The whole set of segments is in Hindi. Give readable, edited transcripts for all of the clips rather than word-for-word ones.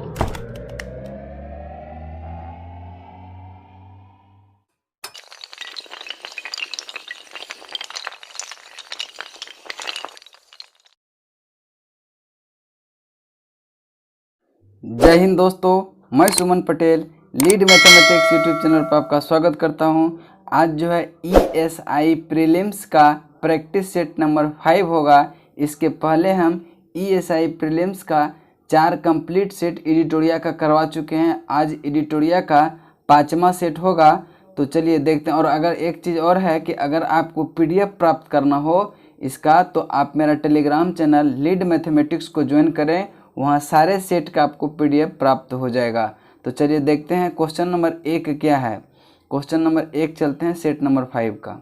जय हिंद दोस्तों, मैं Suman Patel lead mathematics YouTube channel पर आपका स्वागत करता हूं। आज जो है ESI प्रीलिम्स का प्रैक्टिस सेट नंबर 5 होगा। इसके पहले हम ESI प्रीलिम्स का 4 कंप्लीट सेट एडिटोरिया का करवा चुके हैं। आज एडिटोरिया का 5वां सेट होगा, तो चलिए देखते हैं। और अगर एक चीज़ और है कि अगर आपको PDF प्राप्त करना हो इसका, तो आप मेरा टेलीग्राम चैनल लीड मैथमेटिक्स को ज्वाइन करें, वहाँ सारे सेट का आपको PDF प्राप्त हो जाएगा। तो चलिए देखते हैं क्वेश्चन नंबर 1 क्या है। क्वेश्चन नंबर 1 चलते हैं सेट नंबर 5 का।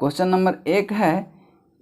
क्वेश्चन नंबर 1 है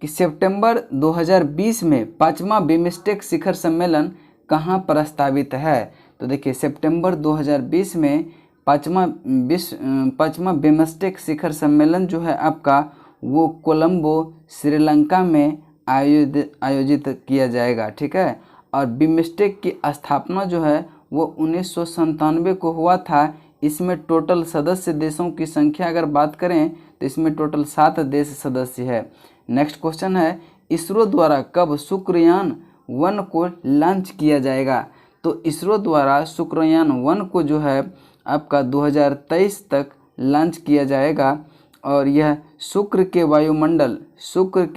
कि सितंबर 2020 में 5वां बिमस्टेक शिखर सम्मेलन कहाँ प्रस्तावित है। तो देखिए सितंबर 2020 में 5वां बिमस्टेक शिखर सम्मेलन जो है आपका वो कोलंबो श्रीलंका में आयोजित किया जाएगा, ठीक है। और बिमस्टेक की स्थापना जो है वो 1997 को हुआ था। इसमें टोटल सदस्य देशों की संख्या अगर बात करें तो इसमें टोटल 7 देश सदस्य है। नेक्स्ट क्वेश्चन है, इसरो द्वारा कब शुक्रयान 1 को लॉन्च किया जाएगा। तो इसरो द्वारा शुक्रयान 1 को जो है आपका 2023 तक लॉन्च किया जाएगा। और यह शुक्र के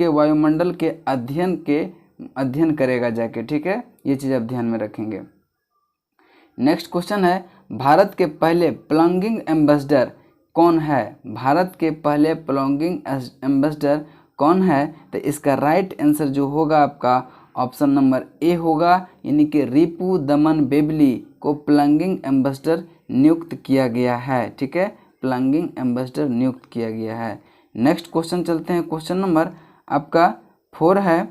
वायुमंडल के अध्ययन करेगा जाके, ठीक है। ये चीज़ आप ध्यान में रखेंगे। नेक्स्ट क्वेश्चन है, भारत के पहले प्लॉगिंग एम्बेसडर कौन है। भारत के पहले प्लॉगिंग एम्बेसडर कौन है। तो इसका राइट आंसर जो होगा आपका ऑप्शन नंबर ए होगा, यानी कि रिपु दमन बेबली को प्लॉगिंग एम्बेसडर नियुक्त किया गया है, ठीक है। प्लॉगिंग एम्बेसडर नियुक्त किया गया है। नेक्स्ट क्वेश्चन चलते हैं। क्वेश्चन नंबर आपका 4 है।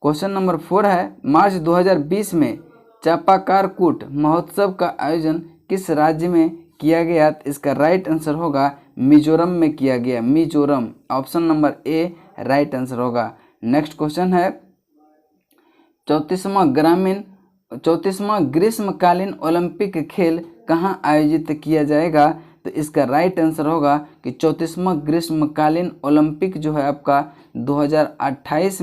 क्वेश्चन नंबर 4 है, मार्च 2020 में चापाकार कूट महोत्सव का आयोजन किस राज्य में किया गया। इसका राइट आंसर होगा मिजोरम में किया गया, मिजोरम। ऑप्शन नंबर ए राइट आंसर होगा। नेक्स्ट क्वेश्चन है, 34वां ग्रीष्मकालीन ओलंपिक खेल कहाँ आयोजित किया जाएगा। तो इसका राइट आंसर होगा कि 34वां ग्रीष्मकालीन ओलंपिक जो है आपका 2028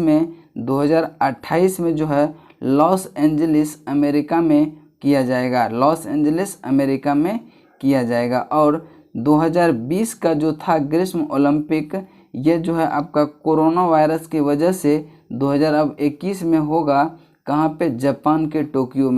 में जो है लॉस एंजलिस अमेरिका में किया जाएगा, लॉस एंजलिस अमेरिका में किया जाएगा। और 2020 का जो था ग्रीष्म ओलंपिक, ये जो है आपका कोरोना वायरस की वजह से 2021 में होगा। कहाँ पे, जापान के टोक्यो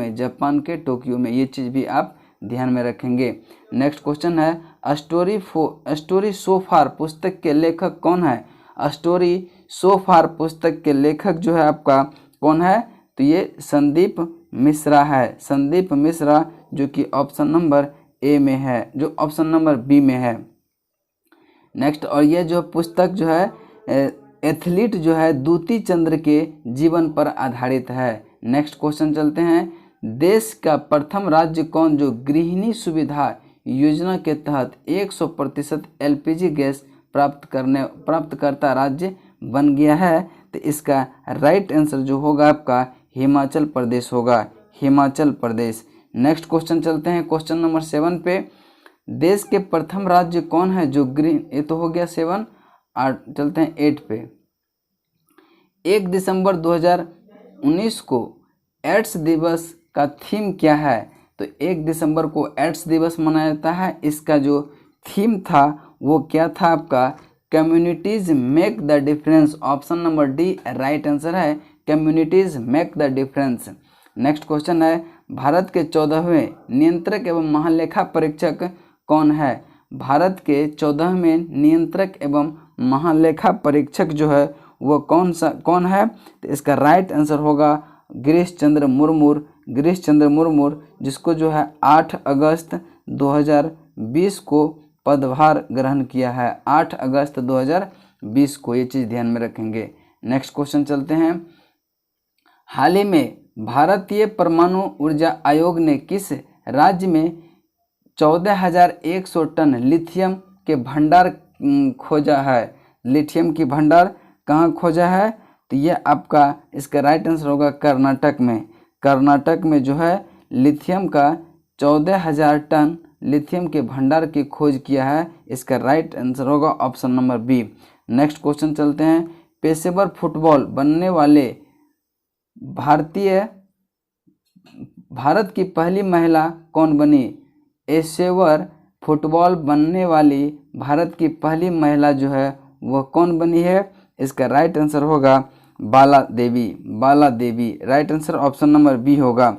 में। ये चीज़ भी आप ध्यान में रखेंगे। नेक्स्ट क्वेश्चन है, स्टोरी सो फार पुस्तक के लेखक कौन है। स्टोरी सो फार पुस्तक के लेखक जो है आपका कौन है। तो ये संदीप मिश्रा है, संदीप मिश्रा, जो कि ऑप्शन नंबर ए में है, जो ऑप्शन नंबर बी में है। नेक्स्ट, और ये जो पुस्तक जो है एथलीट जो है दूती चंद्र के जीवन पर आधारित है। नेक्स्ट क्वेश्चन चलते हैं, देश का प्रथम राज्य कौन जो गृहिणी सुविधा योजना के तहत 100% LPG गैस प्राप्त करता राज्य बन गया है। तो इसका राइट आंसर जो होगा आपका हिमाचल प्रदेश होगा, हिमाचल प्रदेश। नेक्स्ट क्वेश्चन चलते हैं क्वेश्चन नंबर 7 पे, देश के प्रथम राज्य कौन है जो ये तो हो गया 7। चलते हैं 8 पे। 1 दिसंबर 2019 को एड्स दिवस का थीम क्या है। तो 1 दिसंबर को एड्स दिवस मनाया जाता है। इसका जो थीम था वो क्या था आपका, communities make the difference. Option number D right answer है, communities make the difference. Next question है, भारत के 14वें नियंत्रक एवं महालेखा परीक्षक कौन है। भारत के 14वें नियंत्रक एवं महालेखा परीक्षक जो है वो कौन है। तो इसका राइट आंसर होगा गिरीश चंद्र मुर्मू, जिसको जो है 8 अगस्त 2020 को पदभार ग्रहण किया है, 8 अगस्त 2020 को। ये चीज़ ध्यान में रखेंगे। नेक्स्ट क्वेश्चन चलते हैं, हाल ही में भारतीय परमाणु ऊर्जा आयोग ने किस राज्य में 14,100 टन लिथियम के भंडार खोजा है। लिथियम की भंडार कहाँ खोजा है। तो ये आपका इसका राइट आंसर होगा कर्नाटक में। कर्नाटक में जो है लिथियम का 14,000 टन लिथियम के भंडार की खोज किया है। इसका राइट आंसर होगा option number B. Next question चलते हैं। पेशेवर फुटबॉल बनने वाले भारत की पहली महिला कौन बनी? पेशेवर फुटबॉल बनने वाली भारत की पहली महिला जो है वह कौन बनी है? इसका राइट आंसर होगा Bala Devi. Bala Devi right answer option number B होगा।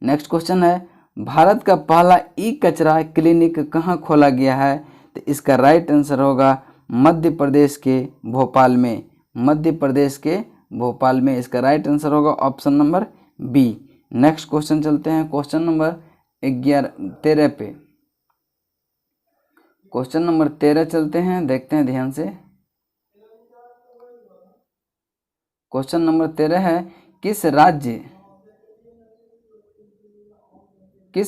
नेक्स्ट क्वेश्चन है, भारत का पहला ई कचरा क्लिनिक कहाँ खोला गया है? तो इसका राइट आंसर होगा मध्य प्रदेश के भोपाल में। मध्य प्रदेश के भोपाल में इसका राइट आंसर होगा option number B. Next question चलते हैं क्वेश्चन नंबर 13 पे। क्वेश्चन नंबर 13 चलते हैं, देखते हैं ध्यान से। क्वेश्चन नंबर 13 है, किस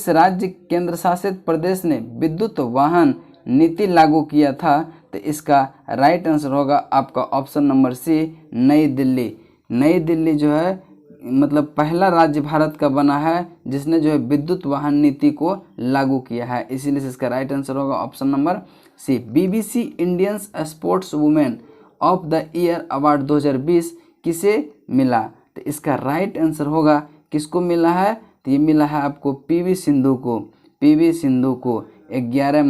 राज्य केंद्र शासित प्रदेश ने विद्युत वाहन नीति लागू किया था? तो इसका राइट आंसर होगा आपका ऑप्शन नंबर सी, नई दिल्ली। नई दिल्ली जो है मतलब पहला राज्य भारत का बना है जिसने जो है विद्युत वाहन नीति को लागू किया है, इसीलिए इसका राइट आंसर होगा option number C. BBC Indian sports women of the year award 2020 किसे मिला? तो इसका राइट आंसर होगा किसको मिला है? तो ये मिला है आपको पीवी सिंधु को। पीवी सिंधु को 11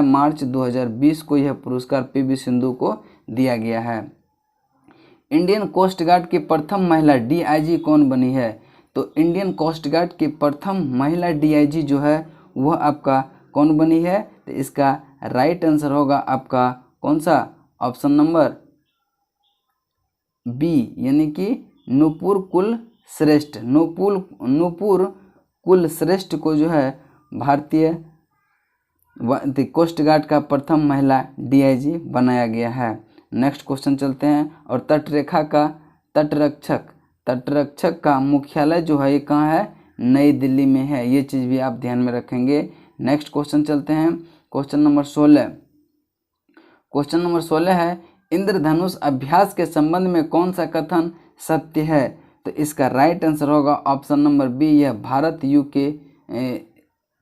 मार्च 2020 को यह पुरस्कार पीवी सिंधु को दिया गया है। इंडियन कोस्ट गार्ड की प्रथम महिला डीआईजी कौन बनी है? तो इंडियन कोस्ट गार्ड की प्रथम महिला डीआईजी जो है वह आपका कौन बनी है? तो इसका राइट आंसर होगा आपका कौन सा? ऑप्शन नंबर बी, यानी कि नूपुर कुलश्रेष्ठ। नूपुर कुलश्रेष्ठ को जो है भारतीय कोस्ट गार्ड का प्रथम महिला डीआईजी बनाया गया है। नेक्स्ट क्वेश्चन चलते हैं। और तटरक्षक का मुख्यालय जो है ये कहाँ है? नई दिल्ली में है। ये चीज़ भी आप ध्यान में रखेंगे। नेक्स्ट क्वेश्चन चलते हैं क्वेश्चन नंबर 16। क्वेश्चन नंबर 16 है, इंद्रधनुष अभ्यास के संबंध में कौन सा कथन सत्य है? तो इसका राइट आंसर होगा ऑप्शन नंबर बी, यह भारत यूके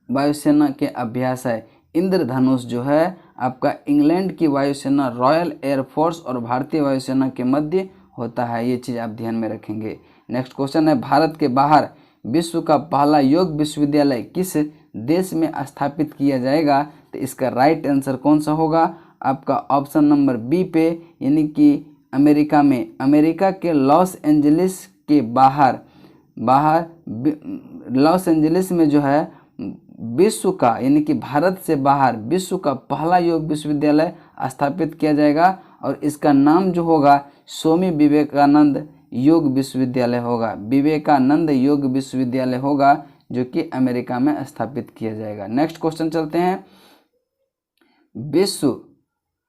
वायुसेना के अभ्यास है। इंद्रधनुष जो है आपका इंग्लैंड की वायुसेना रॉयल एयरफोर्स और भारतीय वायुसेना के मध्य होता है, ये चीज़ आप ध्यान में रखेंगे। नेक्स्ट क्वेश्चन है, भारत के बाहर विश्व का पहला योग विश्वविद्यालय किस देश में स्थापित किया जाएगा? तो इसका राइट आंसर कौन सा होगा? आपका ऑप्शन नंबर बी पे, यानी कि अमेरिका में। अमेरिका के लॉस एंजलिस के बाहर लॉस एंजलिस में जो है विश्व का, यानी कि भारत से बाहर विश्व का पहला योग विश्वविद्यालय स्थापित किया जाएगा और इसका नाम जो होगा स्वामी विवेकानंद योग विश्वविद्यालय होगा। विवेकानंद योग विश्वविद्यालय होगा जो कि अमेरिका में स्थापित किया जाएगा। नेक्स्ट क्वेश्चन चलते हैं। विश्व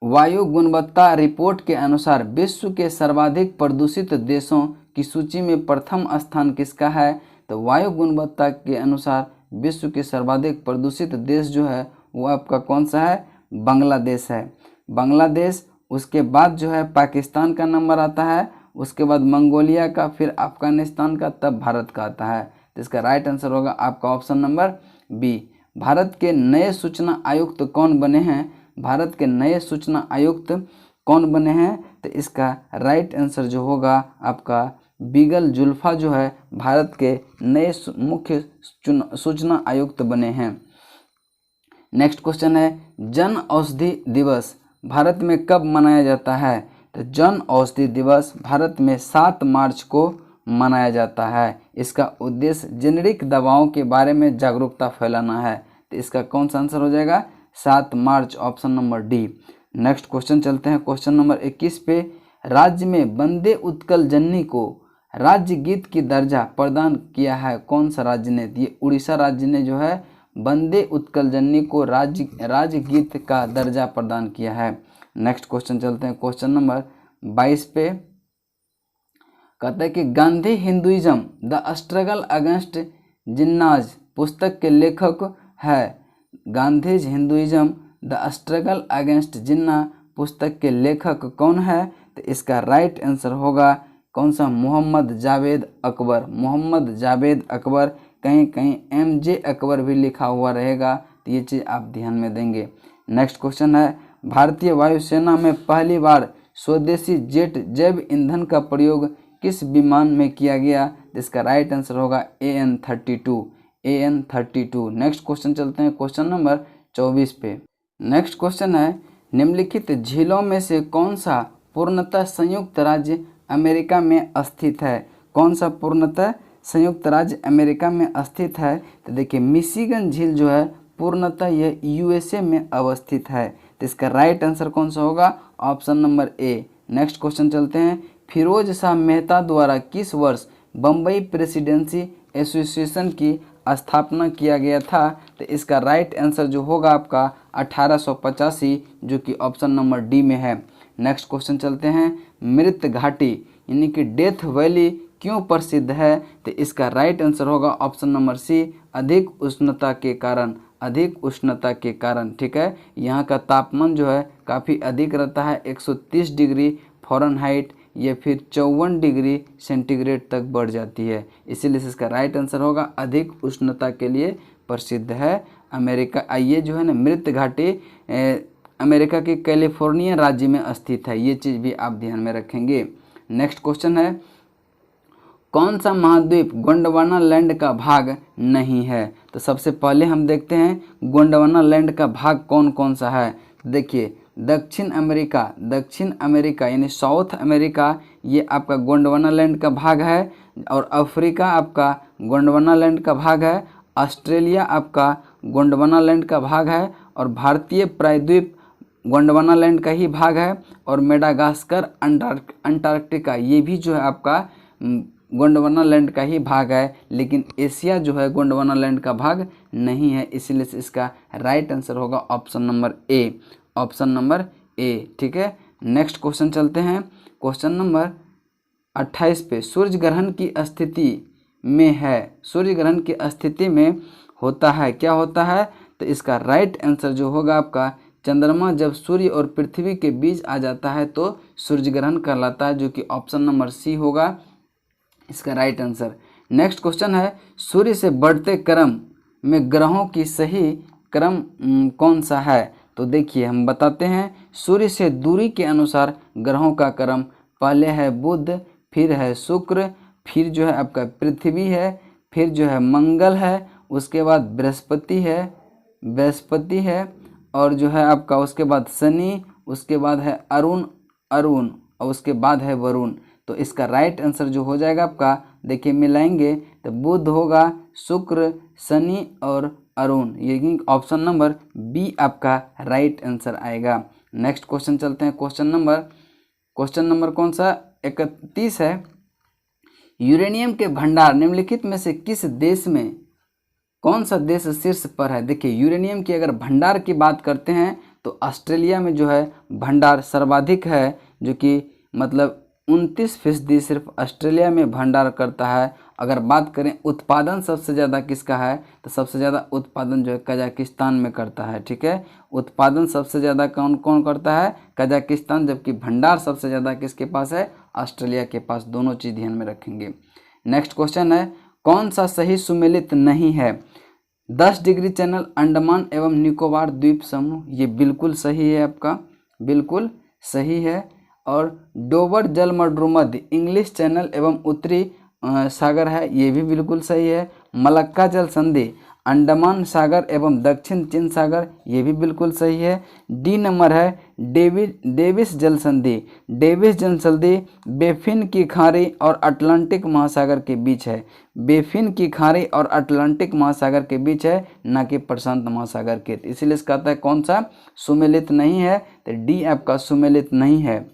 वायु गुणवत्ता रिपोर्ट के अनुसार विश्व के सर्वाधिक प्रदूषित देशों की सूची में प्रथम स्थान किसका है? तो वायु गुणवत्ता के अनुसार विश्व के सर्वाधिक प्रदूषित देश जो है वो आपका कौन सा है? बांग्लादेश है। बांग्लादेश, उसके बाद जो है पाकिस्तान का नंबर आता है, उसके बाद मंगोलिया का, फिर अफगानिस्तान का, तब भारत का आता है। तो इसका राइट आंसर होगा आपका ऑप्शन नंबर बी। भारत के नए सूचना आयुक्त कौन बने हैं? भारत के नए सूचना आयुक्त कौन बने हैं? तो इसका राइट आंसर जो होगा आपका बिगल जुल्फा जो है भारत के नए मुख्य सूचना आयुक्त बने हैं। नेक्स्ट क्वेश्चन है, जन औषधि दिवस भारत में कब मनाया जाता है? तो जन औषधि दिवस भारत में 7 मार्च को मनाया जाता है। इसका उद्देश्य जेनेरिक दवाओं के बारे में जागरूकता फैलाना है। तो इसका कौन सा आंसर हो जाएगा? 7 March, option number D. Next question चलते हैं क्वेश्चन नंबर 21 पे। राज्य में वंदे उत्कल जननी को राज्य गीत की दर्जा प्रदान किया है कौन सा राज्य ने? ये उड़ीसा राज्य ने जो है वंदे उत्कल जननी को राज्य गीत का दर्जा प्रदान किया है। नेक्स्ट क्वेश्चन चलते हैं क्वेश्चन नंबर 22 पे। कहता है कि Gandhi Hinduism the struggle against Jinnah's पुस्तक के लेखक है। Gandhi's Hinduism the struggle against Jinnah पुस्तक के लेखक कौन है? तो तो इसका राइट आंसर होगा कौन सा, मोहम्मद जावेद अकबर। मोहम्मद जावेद अकबर, कहीं कहीं MJ अकबर भी लिखा हुआ रहेगा, तो ये चीज़ आप ध्यान में देंगे। नेक्स्ट क्वेश्चन है, भारतीय वायुसेना में पहली बार स्वदेशी जेट जैव ईंधन का प्रयोग किस विमान में किया गया, इसका राइट आंसर होगा AN-32। AN-32। नेक्स्ट क्वेश्चन चलते हैं क्वेश्चन नंबर 24 पे। नेक्स्ट क्वेश्चन है, निम्नलिखित झीलों में से कौन सा पूर्णतः संयुक्त राज्य अमेरिका में स्थित है। कौन सा पूर्णतः संयुक्त राज्य अमेरिका में स्थित है, तो देखिए मिशिगन झील जो है पूर्णतः यह USA में अवस्थित है, तो इसका राइट आंसर कौन सा होगा, option number A। Next question चलते हैं, फिरोज शाह मेहता द्वारा किस वर्ष बम्बई प्रेसिडेंसी एसोसिएशन की स्थापना किया गया था, तो इसका राइट आंसर जो होगा आपका 1885, जो कि ऑप्शन नंबर D में है। नेक्स्ट क्वेश्चन चलते हैं, मृत घाटी यानी कि डेथ वैली क्यों प्रसिद्ध है, तो इसका राइट आंसर होगा ऑप्शन नंबर C, अधिक उष्णता के कारण। अधिक उष्णता के कारण, ठीक है। यहाँ का तापमान जो है काफ़ी अधिक रहता है, 130 डिग्री फ़ारेनहाइट या फिर 54 डिग्री सेंटीग्रेड तक बढ़ जाती है, इसीलिए इसका राइट आंसर होगा अधिक उष्णता के लिए प्रसिद्ध है अमेरिका। ये जो है ना मृत घाटी अमेरिका के कैलिफोर्निया राज्य में स्थित है, ये चीज़ भी आप ध्यान में रखेंगे। नेक्स्ट क्वेश्चन है, कौन सा महाद्वीप गोंडवाना लैंड का भाग नहीं है, तो सबसे पहले हम देखते हैं गोंडवाना लैंड का भाग कौन कौन सा है। देखिए दक्षिण अमेरिका यानी साउथ अमेरिका, ये आपका गोंडवाना लैंड का भाग है, और अफ्रीका आपका गोंडवाना लैंड का भाग है, ऑस्ट्रेलिया आपका गोंडवाना लैंड का भाग है, और भारतीय प्रायद्वीप गोंडवाना लैंड का ही भाग है, और मेडागास्कर अंटार्कटिका ये भी जो है आपका गोंडवाना लैंड का ही भाग है, लेकिन एशिया जो है गोंडवाना लैंड का भाग नहीं है, इसीलिए इसका राइट आंसर होगा option number A। Option number A, ठीक है। नेक्स्ट क्वेश्चन चलते हैं क्वेश्चन नंबर 28 पे। सूर्य ग्रहण की स्थिति में है, सूर्य ग्रहण की स्थिति में होता है, क्या होता है, तो इसका राइट आंसर जो होगा आपका चंद्रमा जब सूर्य और पृथ्वी के बीच आ जाता है तो सूर्य ग्रहण कहलाता है, जो कि ऑप्शन नंबर C होगा इसका राइट आंसर। नेक्स्ट क्वेश्चन है, सूर्य से बढ़ते क्रम में ग्रहों की सही क्रम कौन सा है, तो देखिए हम बताते हैं, सूर्य से दूरी के अनुसार ग्रहों का क्रम पहले है बुध, फिर है शुक्र, फिर जो है आपका पृथ्वी है, फिर जो है मंगल है, उसके बाद बृहस्पति है, और जो है आपका उसके बाद शनि, उसके बाद है अरुण, और उसके बाद है वरुण। तो इसका राइट आंसर जो हो जाएगा आपका, देखिए मिलाएंगे तो बुध होगा, शुक्र, शनि और अरुण, ये ऑप्शन नंबर B आपका राइट आंसर आएगा। नेक्स्ट क्वेश्चन चलते हैं क्वेश्चन नंबर कौन सा, 31 है। यूरेनियम के भंडार निम्नलिखित में से किस देश में, कौन सा देश शीर्ष पर है। देखिए यूरेनियम की अगर भंडार की बात करते हैं तो ऑस्ट्रेलिया में जो है भंडार सर्वाधिक है, जो कि मतलब 29% सिर्फ ऑस्ट्रेलिया में भंडार करता है। अगर बात करें उत्पादन सबसे ज़्यादा किसका है, तो सबसे ज़्यादा उत्पादन जो है कजाकिस्तान में करता है, ठीक है। उत्पादन सबसे ज़्यादा कौन कौन करता है, कजाकिस्तान, जबकि भंडार सबसे ज़्यादा किसके पास है, ऑस्ट्रेलिया के पास। दोनों चीज़ ध्यान में रखेंगे। नेक्स्ट क्वेश्चन है, कौन सा सही सुमेलित नहीं है। 10 डिग्री चैनल, अंडमान एवं निकोबार द्वीप समूह, ये बिल्कुल सही है आपका, बिल्कुल सही है। और डोबर जलमंडूमध्य इंग्लिश चैनल एवं उत्तरी सागर है, ये भी बिल्कुल सही है। मलक्का जल संधि अंडमान सागर एवं दक्षिण चीन सागर, ये भी बिल्कुल सही है। D नंबर है डेविस जल संधि। डेविस जल संधि बेफिन की खाड़ी और अटलांटिक महासागर के बीच है। बेफिन की खाड़ी और अटलांटिक महासागर के बीच है, ना कि प्रशांत महासागर के। इसीलिए इसका कहता है कौन सा सुमेलित नहीं है, तो D आपका सुमेलित नहीं है।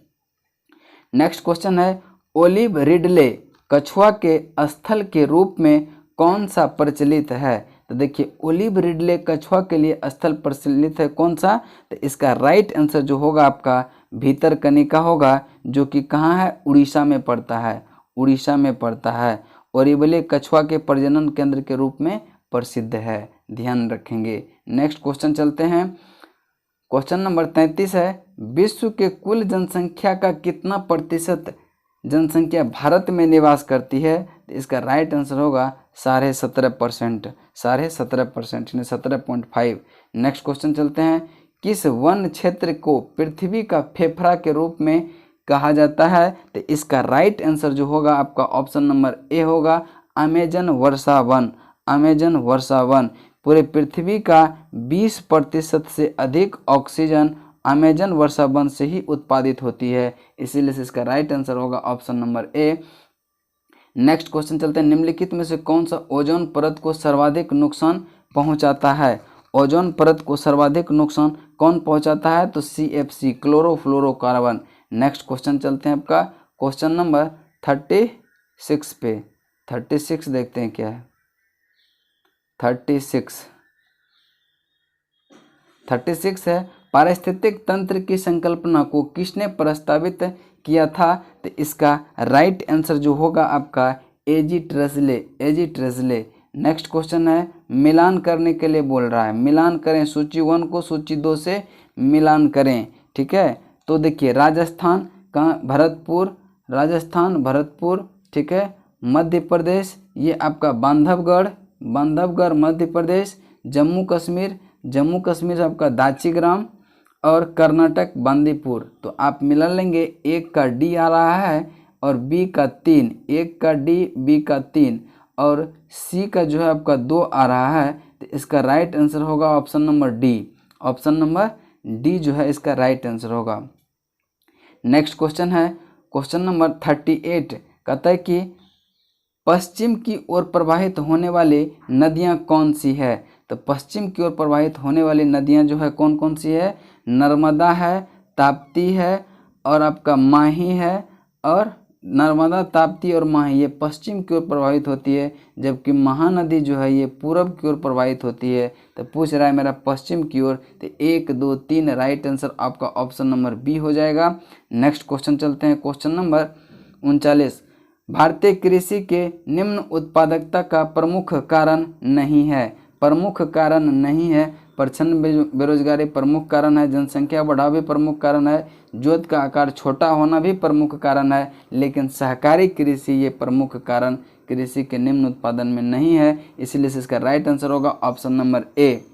नेक्स्ट क्वेश्चन है, ओलिव रिडले कछुआ के स्थल के रूप में कौन सा प्रचलित है। तो देखिए ओलिव रिडले कछुआ के लिए स्थल प्रचलित है कौन सा, तो इसका राइट आंसर जो होगा आपका भीतरकनिका होगा, जो कि कहाँ है, उड़ीसा में पड़ता है, उड़ीसा में पड़ता है। ओलिवले कछुआ के प्रजनन केंद्र के रूप में प्रसिद्ध है, ध्यान रखेंगे। नेक्स्ट क्वेश्चन चलते हैं क्वेश्चन नंबर 33 है, विश्व के कुल जनसंख्या का कितना प्रतिशत जनसंख्या भारत में निवास करती है? तो इसका राइट आंसर होगा 17.5%, 17.5% यानी 17.5। नेक्स्ट क्वेश्चन चलते हैं, किस वन क्षेत्र को पृथ्वी का फेफड़ा के रूप में कहा जाता है? तो इसका राइट आंसर जो होगा आपका ऑप्शन नंबर ए होगा, अमेजन वर्षा वन। अमेजन वर्षा वन, पूरे पृथ्वी का 20% से अधिक ऑक्सीजन अमेजन वर्षा वन से ही उत्पादित होती है, इसीलिए से इसका राइट आंसर होगा option number A. Next question चलते हैं, निम्नलिखित में से कौन सा ओजोन परत को सर्वाधिक नुकसान पहुंचाता है? ओजोन परत को सर्वाधिक नुकसान कौन पहुंचाता है? तो CFC, क्लोरोफ्लोरोकार्बन। नेक्स्ट क्वेश्चन चलते हैं आपका क्वेश्चन नंबर 36 पे। 36 देखते हैं क्या है। 36 है, पारिस्थितिक तंत्र की संकल्पना को किसने प्रस्तावित किया था? तो इसका राइट आंसर जो होगा आपका एजी ट्रेजले। नेक्स्ट क्वेश्चन है, मिलान करने के लिए बोल रहा है, मिलान करें सूची 1 को सूची 2 से मिलान करें, ठीक है। तो देखिए राजस्थान कहाँ, भरतपुर, ठीक है। मध्य प्रदेश ये आपका बांधवगढ़ मध्य प्रदेश। जम्मू कश्मीर आपका दाचीग्राम, और कर्नाटक बांदीपुर। तो आप मिला लेंगे, एक का डी आ रहा है और बी का 3, एक का डी बी का 3 और सी का जो है आपका 2 आ रहा है। तो इसका राइट आंसर होगा option number D. Option number D जो है इसका राइट आंसर होगा। नेक्स्ट क्वेश्चन है क्वेश्चन नंबर 38, कहता है कि पश्चिम की ओर प्रवाहित होने वाली नदियां कौन सी है? तो पश्चिम की ओर प्रवाहित होने वाली नदियां जो है कौन कौन सी है? नर्मदा है, ताप्ती है और आपका माही है। और नर्मदा, ताप्ती और माही ये पश्चिम की ओर प्रवाहित होती है, जबकि महानदी जो है ये पूरब की ओर प्रवाहित होती है। तो पूछ रहा है मेरा पश्चिम की ओर, तो 1 2 3 राइट आंसर आपका ऑप्शन नंबर बी हो जाएगा। नेक्स्ट क्वेश्चन चलते हैं क्वेश्चन नंबर 39, भारतीय कृषि के निम्न उत्पादकता का प्रमुख कारण नहीं है। प्रचंड बेरोजगारी प्रमुख कारण है, जनसंख्या बढ़ाव भी प्रमुख कारण है, जोत का आकार छोटा होना भी प्रमुख कारण है, लेकिन सहकारी कृषि ये प्रमुख कारण कृषि के निम्न उत्पादन में नहीं है, इसलिए इसका राइट आंसर होगा option number A.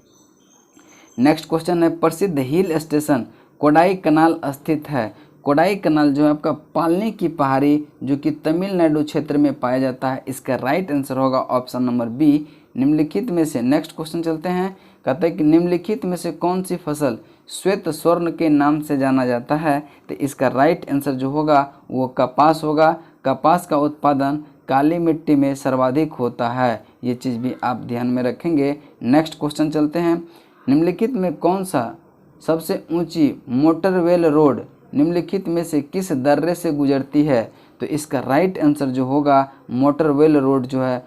Next question है, प्रसिद्ध हिल स्टेशन कोडाईकनाल स्थित है। कोडाईकनाल जो है आपका पालनी की पहाड़ी जो कि तमिलनाडु क्षेत्र में पाया जाता है, इसका राइट आंसर होगा ऑप्शन नंबर बी। निम्नलिखित में से, नेक्स्ट क्वेश्चन चलते हैं, कहते हैं कि निम्नलिखित में से कौन सी फसल श्वेत स्वर्ण के नाम से जाना जाता है? तो इसका राइट आंसर जो होगा वो कपास होगा। कपास का उत्पादन काली मिट्टी में सर्वाधिक होता है, ये चीज़ भी आप ध्यान में रखेंगे। नेक्स्ट क्वेश्चन चलते हैं, निम्नलिखित में कौन सा सबसे ऊंची मोटरवेल रोड निम्नलिखित में से किस दर्रे से गुजरती है? तो इसका राइट आंसर जो होगा मोटरवेल रोड जो है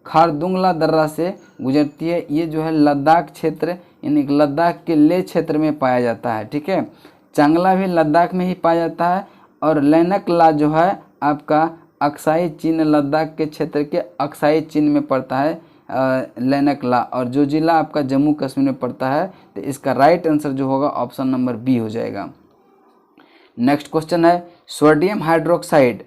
खारदुंगला दर्रा से गुजरती है। ये जो है लद्दाख क्षेत्र यानी लद्दाख के लेह क्षेत्र में पाया जाता है, ठीक है। चांगला भी लद्दाख में ही पाया जाता है, और लैनकला जो है आपका अक्साई चीन, लद्दाख के क्षेत्र के अक्साई चीन में पड़ता है लैनकला, और जो जिला आपका जम्मू कश्मीर में पड़ता है। तो इसका राइट आंसर जो होगा ऑप्शन नंबर बी हो जाएगा। नेक्स्ट क्वेश्चन है, सोडियम हाइड्रोक्साइड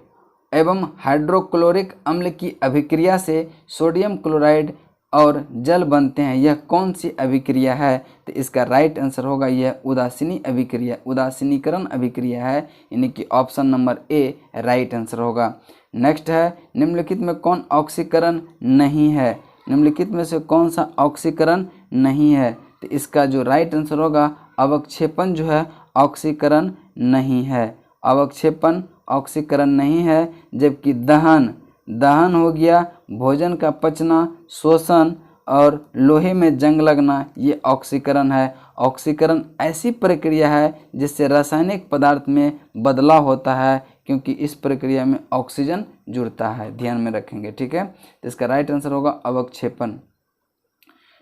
एवं हाइड्रोक्लोरिक अम्ल की अभिक्रिया से सोडियम क्लोराइड और जल बनते हैं, यह कौन सी अभिक्रिया है? तो इसका राइट आंसर होगा यह उदासीनीकरण अभिक्रिया है, यानी कि ऑप्शन नंबर ए राइट आंसर होगा। नेक्स्ट है, निम्नलिखित में कौन ऑक्सीकरण नहीं है? निम्नलिखित में से कौन सा ऑक्सीकरण नहीं है? तो इसका जो राइट आंसर होगा अवक्षेपण जो है ऑक्सीकरण नहीं है। अवक्षेपण ऑक्सीकरण नहीं है, जबकि दहन हो गया, भोजन का पचना, शोषण और लोहे में जंग लगना, ये ऑक्सीकरण है। ऑक्सीकरण ऐसी प्रक्रिया है जिससे रासायनिक पदार्थ में बदलाव होता है, क्योंकि इस प्रक्रिया में ऑक्सीजन जुड़ता है, ध्यान में रखेंगे, ठीक है। तो इसका राइट आंसर होगा अवक्षेपण।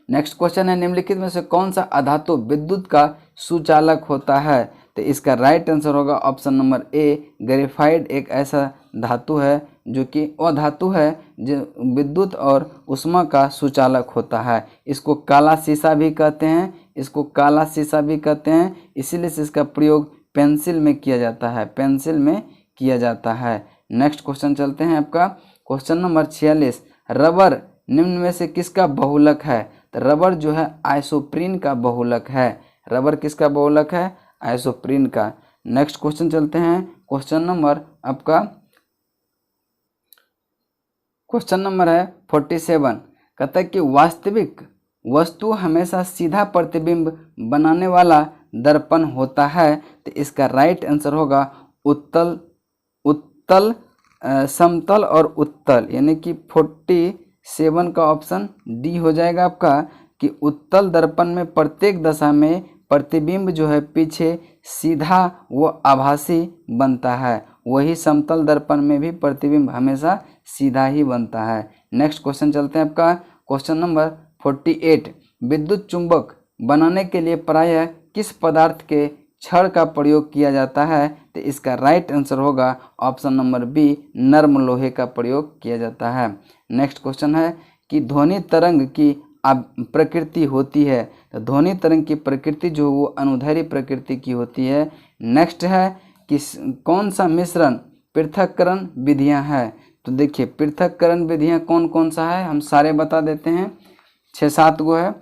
नेक्स्ट क्वेश्चन है, निम्नलिखित में से कौन सा अधातु विद्युत का सुचालक होता है? तो इसका राइट आंसर होगा ऑप्शन नंबर ए। ग्रेफाइट एक ऐसा धातु है जो कि अधातु है जो विद्युत और ऊष्मा का सुचालक होता है। इसको काला शीशा भी कहते हैं, इसको काला शीशा भी कहते हैं, इसीलिए से इसका प्रयोग पेंसिल में किया जाता है, पेंसिल में किया जाता है। नेक्स्ट क्वेश्चन चलते हैं आपका क्वेश्चन नंबर 46। रबर निम्न में से किसका बहुलक है? तो रबर जो है आइसोप्रीन का बहुलक है। रबर किसका बहुलक है? आइसोप्रीन का। नेक्स्ट क्वेश्चन चलते हैं क्वेश्चन नंबर आपका क्वेश्चन नंबर है 47। कहता है कि वास्तविक वस्तु हमेशा सीधा प्रतिबिंब बनाने वाला दर्पण होता है। तो इसका राइट आंसर होगा उत्तल उत्तल समतल और उत्तल, यानी कि 47 का ऑप्शन डी हो जाएगा आपका कि उत्तल दर्पण में प्रत्येक दशा में प्रतिबिंब जो है पीछे सीधा व आभासी बनता है, वही समतल दर्पण में भी प्रतिबिंब हमेशा सीधा ही बनता है। नेक्स्ट क्वेश्चन चलते हैं आपका क्वेश्चन नंबर 48। विद्युत चुंबक बनाने के लिए प्रायः किस पदार्थ के छड़ का प्रयोग किया जाता है? तो इसका राइट आंसर होगा ऑप्शन नंबर बी, नर्म लोहे का प्रयोग किया जाता है। नेक्स्ट क्वेश्चन है कि ध्वनि तरंग की प्रकृति होती है। तो ध्वनि तरंग की प्रकृति जो वो अनुदैर्ध्य प्रकृति की होती है। नेक्स्ट है कि कौन सा मिश्रण पृथक्करण विधियां हैं? तो देखिए पृथक्करण विधियां कौन कौन सा है, हम सारे बता देते हैं, 6-7 गो है।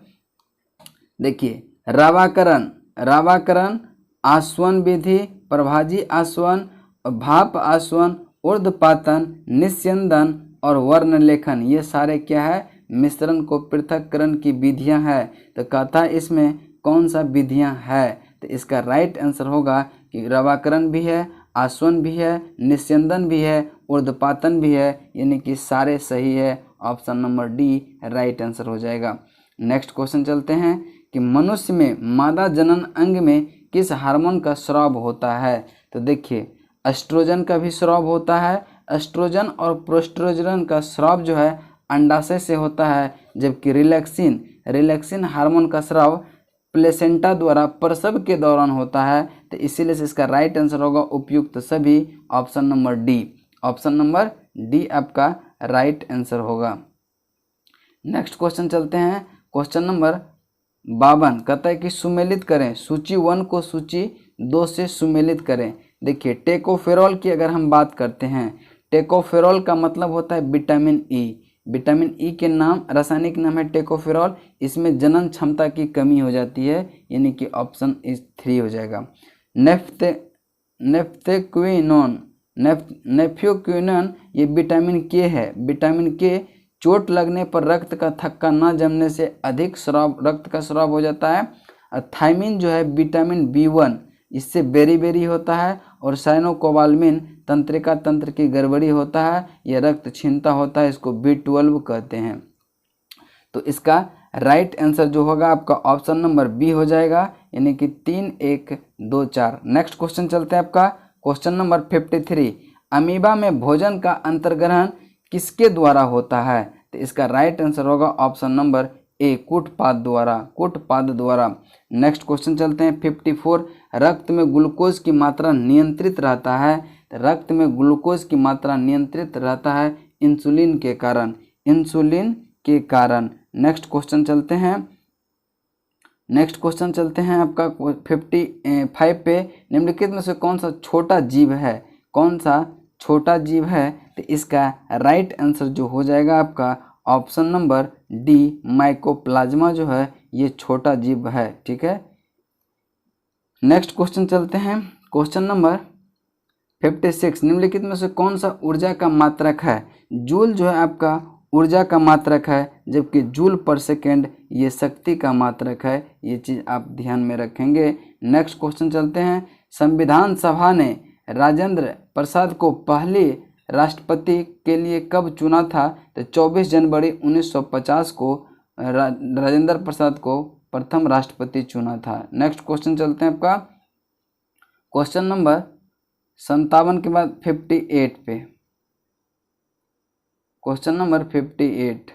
देखिए रावाकरण, रावाकरण, आस्वन विधि, प्रभाजी आस्वन, भाप आस्वन, ऊर्ध्वपातन, निस्यंदन और वर्ण लेखन, ये सारे क्या है? मिश्रण को पृथक्करण की विधियां हैं। तो कहता है इसमें कौन सा विधियां है? तो इसका राइट आंसर होगा कि रवाकरण भी है, आस्वन भी है, निस्यंदन भी है, ऊर्ध्वपातन भी है, यानी कि सारे सही है। Option number D right answer हो जाएगा। नेक्स्ट क्वेश्चन चलते हैं कि मनुष्य में मादा जनन अंग में किस हार्मोन का स्राव होता है? तो देखिए एस्ट्रोजन का भी स्राव होता है। एस्ट्रोजन और प्रोस्ट्रोजन का स्राव जो है अंडाशय से होता है, जबकि रिलैक्सिन हार्मोन का स्राव प्लेसेंटा द्वारा प्रसव के दौरान होता है। तो इसीलिए से इसका राइट आंसर होगा उपयुक्त सभी, option number D. Option number D आपका राइट आंसर होगा। नेक्स्ट क्वेश्चन चलते हैं क्वेश्चन नंबर 52। कहता है कि सुमेलित करें, सूची 1 को सूची 2 से सुमेलित करें। देखिए टेकोफेरॉल की अगर हम बात करते हैं, टेकोफेरॉल का मतलब होता है विटामिन ई। विटामिन ई के नाम रासायनिक नाम है टेकोफेरॉल। इसमें जनन क्षमता की कमी हो जाती है, यानी कि ऑप्शन इस 3 हो जाएगा। नेफ्थेक्विनोन ये विटामिन के है। विटामिन के चोट लगने पर रक्त का थक्का न जमने से अधिक रक्त का स्राव हो जाता है। थायमिन जो है विटामिन B1, इससे बेरी होता है। और साइनोकोबाल्मिन तंत्रिका तंत्र की गड़बड़ी होता है, यह रक्त छीनता होता है, इसको B12 कहते हैं। तो इसका राइट आंसर जो होगा आपका ऑप्शन नंबर बी हो जाएगा, यानी कि 3, 1, 2, 4। नेक्स्ट क्वेश्चन चलते हैं आपका क्वेश्चन नंबर 53। अमीबा में भोजन का अंतर्ग्रहण किसके द्वारा होता है? तो इसका राइट आंसर होगा ऑप्शन नंबर ए, कूटपाद द्वारा। नेक्स्ट क्वेश्चन चलते हैं 54। रक्त में ग्लूकोज की मात्रा नियंत्रित रहता है। रक्त में ग्लूकोज की मात्रा नियंत्रित रहता है इंसुलिन के कारण। नेक्स्ट क्वेश्चन चलते हैं आपका 55 पे। निम्नलिखित में से कौन सा छोटा जीव है? तो इसका राइट आंसर जो हो जाएगा आपका ऑप्शन नंबर डी, माइकोप्लाज्मा जो है ये छोटा जीव है। ठीक है। नेक्स्ट क्वेश्चन चलते हैं क्वेश्चन नंबर 56। निम्नलिखित में से कौन सा ऊर्जा का मात्रक है? जूल जो है आपका ऊर्जा का मात्रक है, जबकि जूल पर सेकेंड ये शक्ति का मात्रक है। ये चीज़ आप ध्यान में रखेंगे। नेक्स्ट क्वेश्चन चलते हैं। संविधान सभा ने राजेंद्र प्रसाद को पहले राष्ट्रपति के लिए कब चुना था? तो 24 जनवरी 1950 को राजेंद्र प्रसाद को प्रथम राष्ट्रपति चुना था। नेक्स्ट क्वेश्चन चलते हैं आपका क्वेश्चन नंबर 57 के बाद 58 पे। Question number 58।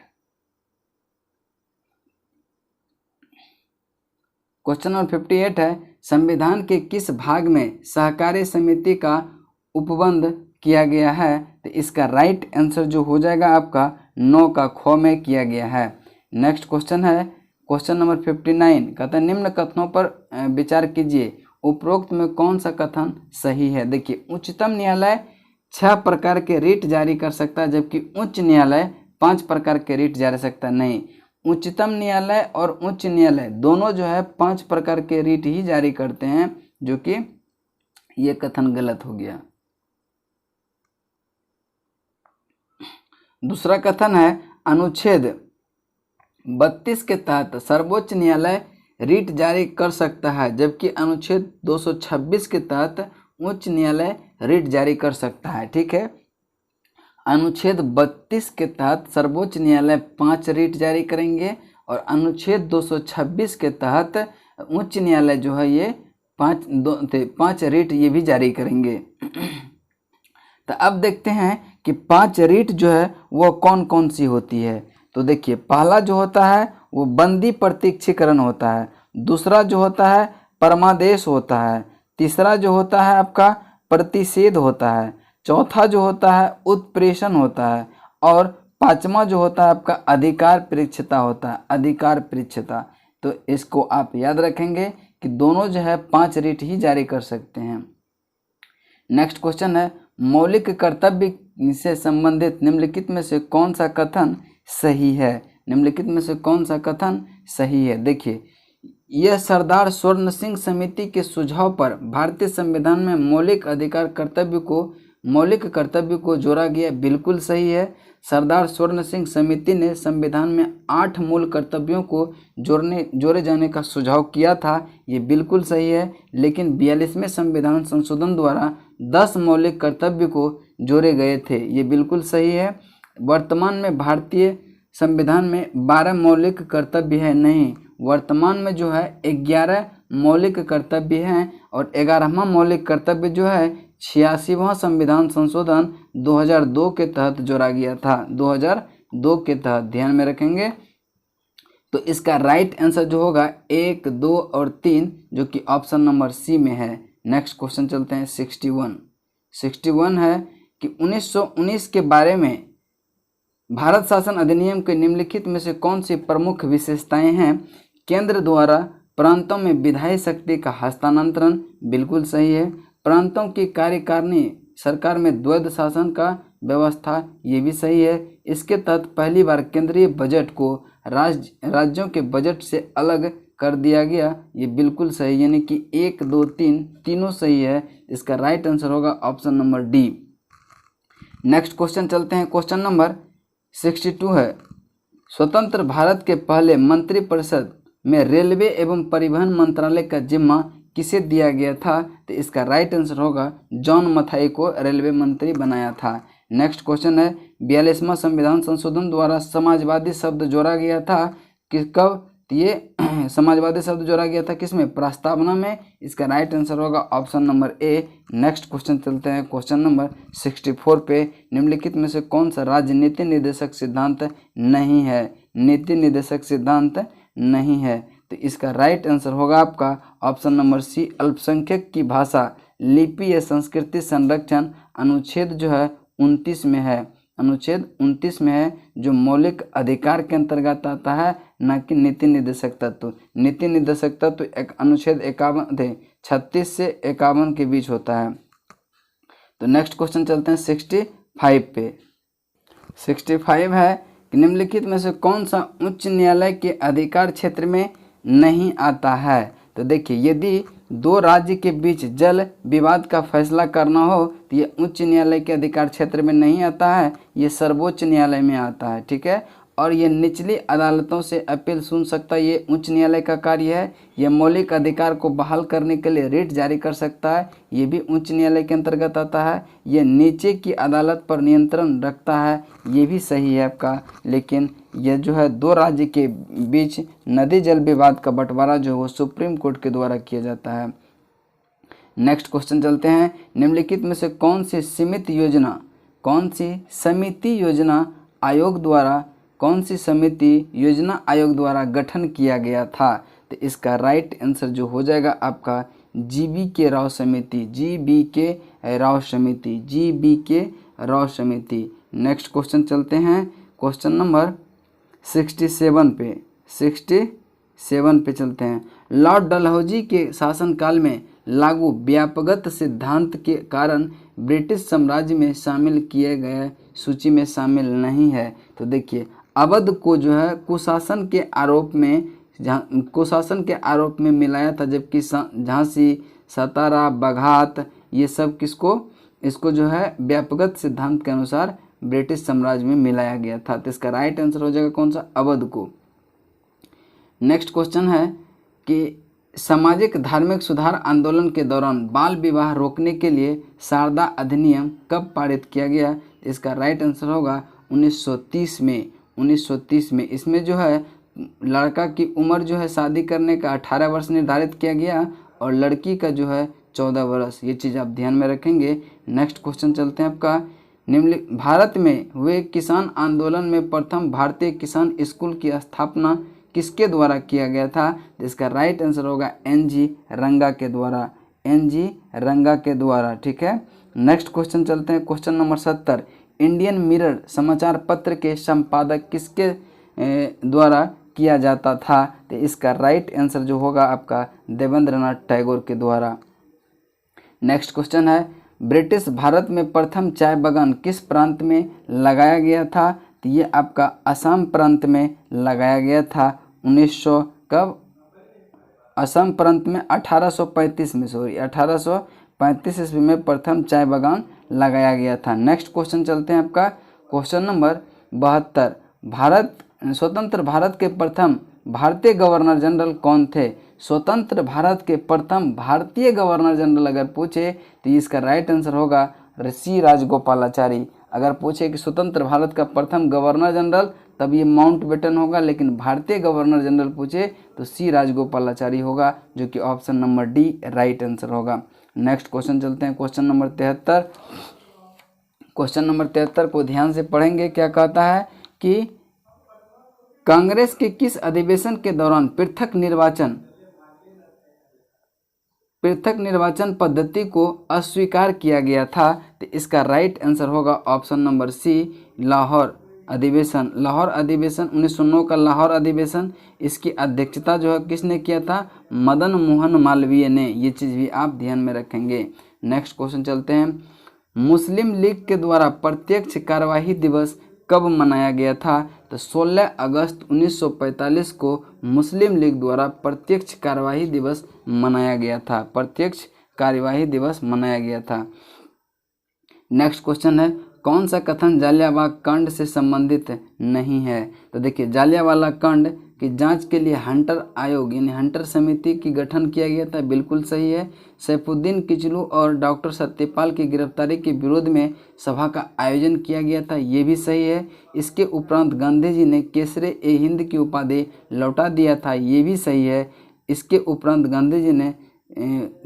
क्वेश्चन नंबर 58 है संविधान के किस भाग में सहकारी समिति का उपबंध किया गया है? तो इसका राइट आंसर जो हो जाएगा आपका 9 का ख में किया गया है। नेक्स्ट क्वेश्चन है क्वेश्चन नंबर 59, कहता है निम्न कथनों पर विचार कीजिए, उपरोक्त में कौन सा कथन सही है? देखिए, उच्चतम न्यायालय 6 प्रकार के रिट जारी कर सकता है, जबकि उच्च न्यायालय 5 प्रकार के रिट जारी कर सकता है। नहीं, उच्चतम न्यायालय और उच्च न्यायालय दोनों जो है 5 प्रकार के रिट ही जारी करते हैं, जो कि ये कथन गलत हो गया। दूसरा कथन है अनुच्छेद 32 के तहत सर्वोच्च न्यायालय रिट जारी कर सकता है, जबकि अनुच्छेद 226 के तहत उच्च न्यायालय रिट जारी कर सकता है। ठीक है, अनुच्छेद 32 के तहत सर्वोच्च न्यायालय 5 रिट जारी करेंगे और अनुच्छेद 226 के तहत उच्च न्यायालय जो है ये 5 रिट ये भी जारी करेंगे। तो अब देखते हैं कि 5 रिट जो है वो कौन कौन सी होती है। तो देखिए, पहला जो होता है वो बंदी प्रत्यक्षीकरण होता है, दूसरा जो होता है परमादेश होता है, तीसरा जो होता है आपका प्रतिषेध होता है, चौथा जो होता है उत्प्रेषण होता है और पांचवा जो होता है आपका अधिकार परीक्षता होता है, अधिकार परीक्षता। तो इसको आप याद रखेंगे कि दोनों जो है 5 रिट ही जारी कर सकते हैं। नेक्स्ट क्वेश्चन है मौलिक कर्तव्य से संबंधित निम्नलिखित में से कौन सा कथन सही है? निम्नलिखित में से कौन सा कथन सही है? देखिए, यह सरदार स्वर्ण सिंह समिति के सुझाव पर भारतीय संविधान में मौलिक कर्तव्य को जोड़ा गया, बिल्कुल सही है। सरदार स्वर्ण सिंह समिति ने संविधान में 8 मूल कर्तव्यों को जोड़े जाने का सुझाव किया था, ये बिल्कुल सही है। लेकिन 42वें संविधान संशोधन द्वारा 10 मौलिक कर्तव्य को जोड़े गए थे, ये बिल्कुल सही है। वर्तमान में भारतीय संविधान में 12 मौलिक कर्तव्य है, नहीं, वर्तमान में जो है 11 मौलिक कर्तव्य हैं और 11वां मौलिक कर्तव्य जो है 86वां संविधान संशोधन 2002 के तहत जोड़ा गया था, 2002 के तहत, ध्यान में रखेंगे। तो इसका राइट आंसर जो होगा 1, 2 और 3, जो कि ऑप्शन नंबर सी में है। नेक्स्ट क्वेश्चन चलते हैं 61 है कि 1919 के बारे में भारत शासन अधिनियम के निम्नलिखित में से कौन सी प्रमुख विशेषताएं हैं? केंद्र द्वारा प्रांतों में विधायी शक्ति का हस्तांतरण, बिल्कुल सही है। प्रांतों की कार्यकारिणी सरकार में द्वैध शासन का व्यवस्था, ये भी सही है। इसके तहत पहली बार केंद्रीय बजट को राज्यों के बजट से अलग कर दिया गया, ये बिल्कुल सही, यानी कि 1, 2, 3 तीनों सही है। इसका राइट आंसर होगा option number D. Next question चलते हैं, क्वेश्चन नंबर 62 है स्वतंत्र भारत के पहले मंत्रिपरिषद में रेलवे एवं परिवहन मंत्रालय का जिम्मा किसे दिया गया था? तो इसका राइट आंसर होगा जॉन मथाई को रेलवे मंत्री बनाया था। नेक्स्ट क्वेश्चन है 42वां संविधान संशोधन द्वारा समाजवादी शब्द जोड़ा गया था कि कब? ये समाजवादी शब्द जोड़ा गया था किसमें? प्रस्तावना में। इसका राइट आंसर होगा option number A. Next question चलते हैं क्वेश्चन नंबर 64 पे, निम्नलिखित में से कौन सा राज्य नीति निर्देशक सिद्धांत नहीं है? नीति निर्देशक सिद्धांत नहीं है, तो इसका राइट आंसर होगा आपका ऑप्शन नंबर सी, अल्पसंख्यक की भाषा, लिपि या संस्कृति संरक्षण, अनुच्छेद जो है 29 में है, अनुच्छेद 29 में है, जो मौलिक अधिकार के अंतर्गत आता है, न कि नीति निर्देशक तत्व। नीति निर्देशक तत्व एक अनुच्छेद 36 से 51 के बीच होता है। तो नेक्स्ट क्वेश्चन चलते हैं 65 पे। 65 है कि निम्नलिखित में से कौन सा उच्च न्यायालय के अधिकार क्षेत्र में नहीं आता है? तो देखिए, यदि 2 राज्य के बीच जल विवाद का फैसला करना हो तो ये उच्च न्यायालय के अधिकार क्षेत्र में नहीं आता है, ये सर्वोच्च न्यायालय में आता है। ठीक है, और ये निचली अदालतों से अपील सुन सकता है, ये उच्च न्यायालय का कार्य है। ये मौलिक अधिकार को बहाल करने के लिए रिट जारी कर सकता है, ये भी उच्च न्यायालय के अंतर्गत आता है। ये नीचे की अदालत पर नियंत्रण रखता है, ये भी सही है आपका। लेकिन यह जो है 2 राज्य के बीच नदी जल विवाद का बंटवारा जो है वो सुप्रीम कोर्ट के द्वारा किया जाता है। नेक्स्ट क्वेश्चन चलते हैं, निम्नलिखित में से कौन सी समिति योजना आयोग द्वारा गठन किया गया था? तो इसका राइट आंसर जो हो जाएगा आपका GBK राव समिति, GBK राव समिति, GBK राव समिति। नेक्स्ट क्वेश्चन चलते हैं क्वेश्चन नंबर 67 पे, 67 पे चलते हैं। लॉर्ड डलहौजी के शासनकाल में लागू व्यापकगत सिद्धांत के कारण ब्रिटिश साम्राज्य में शामिल किए गए सूची में शामिल नहीं है। तो देखिए अवध को जो है कुशासन के आरोप में मिलाया था, जबकि झांसी, सतारा, बघात ये सब इसको जो है व्यापकगत सिद्धांत के अनुसार ब्रिटिश साम्राज्य में मिलाया गया था। तो इसका राइट आंसर हो जाएगा कौन सा, अवध को। नेक्स्ट क्वेश्चन है कि सामाजिक धार्मिक सुधार आंदोलन के दौरान बाल विवाह रोकने के लिए शारदा अधिनियम कब पारित किया गया। इसका राइट आंसर होगा 1930 में, 1930 में। इसमें जो है लड़का की उम्र जो है शादी करने का 18 वर्ष निर्धारित किया गया और लड़की का जो है 14 वर्ष। ये चीज़ आप ध्यान में रखेंगे। नेक्स्ट क्वेश्चन चलते हैं आपका, निम्नलिखित भारत में हुए किसान आंदोलन में प्रथम भारतीय किसान स्कूल की स्थापना किसके द्वारा किया गया था। इसका राइट आंसर होगा NG रंगा के द्वारा, NG रंगा के द्वारा, ठीक है। नेक्स्ट क्वेश्चन चलते हैं क्वेश्चन नंबर 70। इंडियन मिरर समाचार पत्र के संपादक किसके द्वारा किया जाता था। तो इसका राइट आंसर जो होगा आपका देवेंद्रनाथ टैगोर के द्वारा। नेक्स्ट क्वेश्चन है, ब्रिटिश भारत में प्रथम चाय बागान किस प्रांत में लगाया गया था। तो ये आपका असम प्रांत में लगाया गया था 1900 कब, असम प्रांत में 1835 में, 1835 ईस्वी में प्रथम चाय बागान लगाया गया था। नेक्स्ट क्वेश्चन चलते हैं आपका क्वेश्चन नंबर 72। स्वतंत्र भारत के प्रथम भारतीय गवर्नर जनरल कौन थे। स्वतंत्र भारत के प्रथम भारतीय गवर्नर जनरल अगर पूछे तो इसका राइट आंसर होगा सी राजगोपालाचारी। अगर पूछे कि स्वतंत्र भारत का प्रथम गवर्नर जनरल तब ये माउंटबेटन होगा, लेकिन भारतीय गवर्नर जनरल पूछे तो सी राजगोपालाचारी होगा, जो कि option number D right answer होगा। नेक्स्ट क्वेश्चन चलते हैं क्वेश्चन नंबर 73। क्वेश्चन नंबर 73 को ध्यान से पढ़ेंगे। क्या कहता है कि कांग्रेस के किस अधिवेशन के दौरान पृथक निर्वाचन पद्धति को अस्वीकार किया गया था। तो इसका राइट आंसर होगा ऑप्शन नंबर सी लाहौर अधिवेशन। लाहौर अधिवेशन 1909 का लाहौर अधिवेशन, इसकी अध्यक्षता जो है किसने किया था, मदन मोहन मालवीय ने। ये चीज़ भी आप ध्यान में रखेंगे। नेक्स्ट क्वेश्चन चलते हैं, मुस्लिम लीग के द्वारा प्रत्यक्ष कार्यवाही दिवस कब मनाया गया था। तो 16 अगस्त 1945 को मुस्लिम लीग द्वारा प्रत्यक्ष कार्यवाही दिवस मनाया गया था, प्रत्यक्ष कार्यवाही दिवस मनाया गया था। नेक्स्ट क्वेश्चन है, कौन सा कथन जालियांवाला कांड से संबंधित नहीं है। तो देखिए जालियांवाला कांड की जांच के लिए हंटर आयोग यानी हंटर समिति की गठन किया गया था, बिल्कुल सही है। सैफुद्दीन किचलू और डॉक्टर सत्यपाल की गिरफ्तारी के विरोध में सभा का आयोजन किया गया था, ये भी सही है। इसके उपरांत गांधी जी ने केसरे ए हिंद की उपाधि लौटा दिया था, ये भी सही है। इसके उपरांत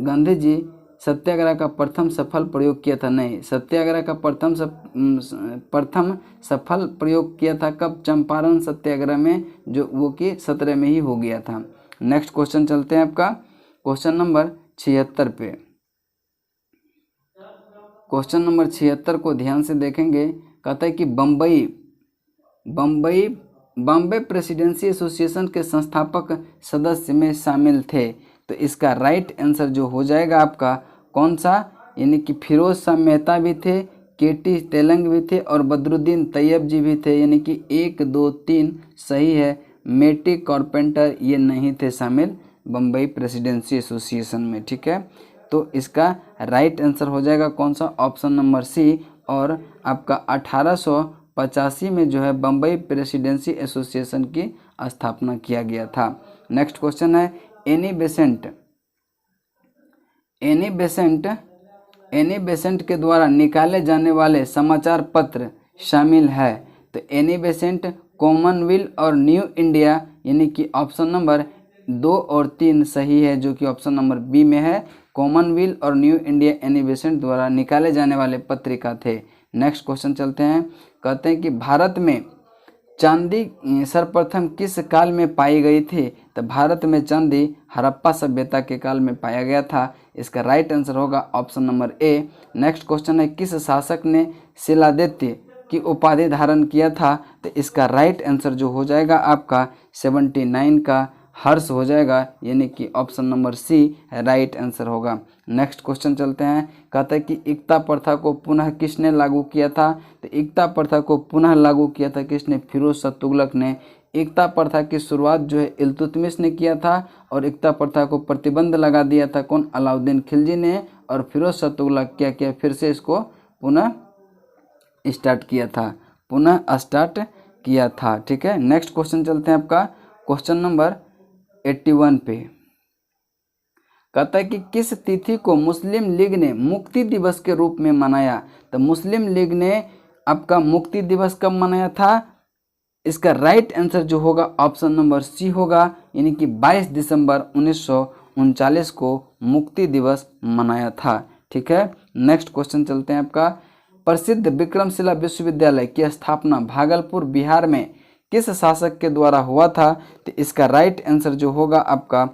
गांधी जी सत्याग्रह का प्रथम सफल प्रयोग किया था, नहीं, सत्याग्रह का प्रथम सफल प्रयोग किया था कब, चंपारण सत्याग्रह में, जो वो कि 17 में ही हो गया था। नेक्स्ट क्वेश्चन चलते हैं आपका क्वेश्चन नंबर 76 पे। क्वेश्चन नंबर 76 को ध्यान से देखेंगे। कहता है कि बम्बई प्रेसिडेंसी एसोसिएशन के संस्थापक सदस्य में शामिल थे। तो इसका राइट आंसर जो हो जाएगा आपका कौन सा, यानी कि फिरोज शाह मेहता भी थे, KT तेलंग भी थे और बदरुद्दीन तैयब जी भी थे, यानी कि 1, 2, 3 सही है। मेटी कारपेंटर ये नहीं थे शामिल बम्बई प्रेसिडेंसी एसोसिएशन में, ठीक है। तो इसका राइट आंसर हो जाएगा कौन सा, ऑप्शन नंबर सी। और आपका 1885 में जो है बम्बई प्रेसिडेंसी एसोसिएशन की स्थापना किया गया था। नेक्स्ट क्वेश्चन है, एनी बेसेंट के द्वारा निकाले जाने वाले समाचार पत्र शामिल है। तो एनी बेसेंट कॉमनवेल्थ और न्यू इंडिया, यानी कि ऑप्शन नंबर 2 और 3 सही है, जो कि ऑप्शन नंबर बी में है। कॉमनवेल्थ और न्यू इंडिया एनी बेसेंट द्वारा निकाले जाने वाले पत्रिका थे। नेक्स्ट क्वेश्चन चलते हैं। कहते हैं कि भारत में चांदी सर्वप्रथम किस काल में पाई गई थी? तो भारत में चांदी हड़प्पा सभ्यता के काल में पाया गया था। इसका राइट आंसर होगा option number A. Next question है, किस शासक ने शिलादित्य की उपाधि धारण किया था? तो इसका राइट आंसर जो हो जाएगा आपका 79 का हर्ष हो जाएगा, यानी कि option number C right answer होगा। नेक्स्ट क्वेश्चन चलते हैं। कहता है कि एकता प्रथा को पुनः किसने लागू किया था? तो एकता प्रथा को पुनः लागू किया था किसने? फिरोज शाह तुगलक ने। एकता प्रथा की शुरुआत जो है इल्तुतमिश ने किया था, और एकता प्रथा को प्रतिबंध लगा दिया था कौन? अलाउद्दीन खिलजी ने। और फिरोज शाह तुगलक क्या किया? फिर से इसको पुनः स्टार्ट किया था। ठीक है, नेक्स्ट क्वेश्चन चलते हैं आपका क्वेश्चन नंबर 81 पे। कहता है कि किस तिथि को मुस्लिम लीग ने मुक्ति दिवस के रूप में मनाया? तो मुस्लिम लीग ने आपका मुक्ति दिवस कब मनाया था? इसका राइट आंसर जो होगा ऑप्शन नंबर सी होगा, यानी कि 22 दिसंबर 1939 को मुक्ति दिवस मनाया था। ठीक है, नेक्स्ट क्वेश्चन चलते हैं आपका। प्रसिद्ध विक्रमशिला विश्वविद्यालय की स्थापना भागलपुर बिहार में किस शासक के द्वारा हुआ था? तो इसका राइट आंसर जो होगा आपका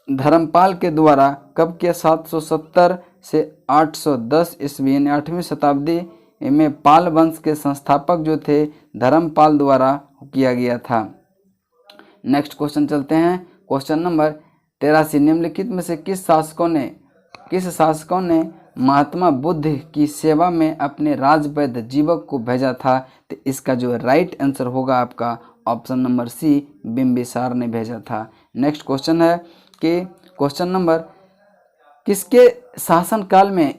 धर्मपाल के द्वारा कब किया? 770 से 810 ईस्वी, यानी 8वीं शताब्दी में पाल वंश के संस्थापक जो थे धर्मपाल द्वारा किया गया था। नेक्स्ट क्वेश्चन चलते हैं क्वेश्चन नंबर 83। निम्नलिखित में से किस शासकों ने महात्मा बुद्ध की सेवा में अपने राजवैद्य जीवक को भेजा था? तो इसका जो राइट आंसर होगा आपका ऑप्शन नंबर सी बिंबिसार ने भेजा था। नेक्स्ट क्वेश्चन है कि क्वेश्चन नंबर किसके शासनकाल में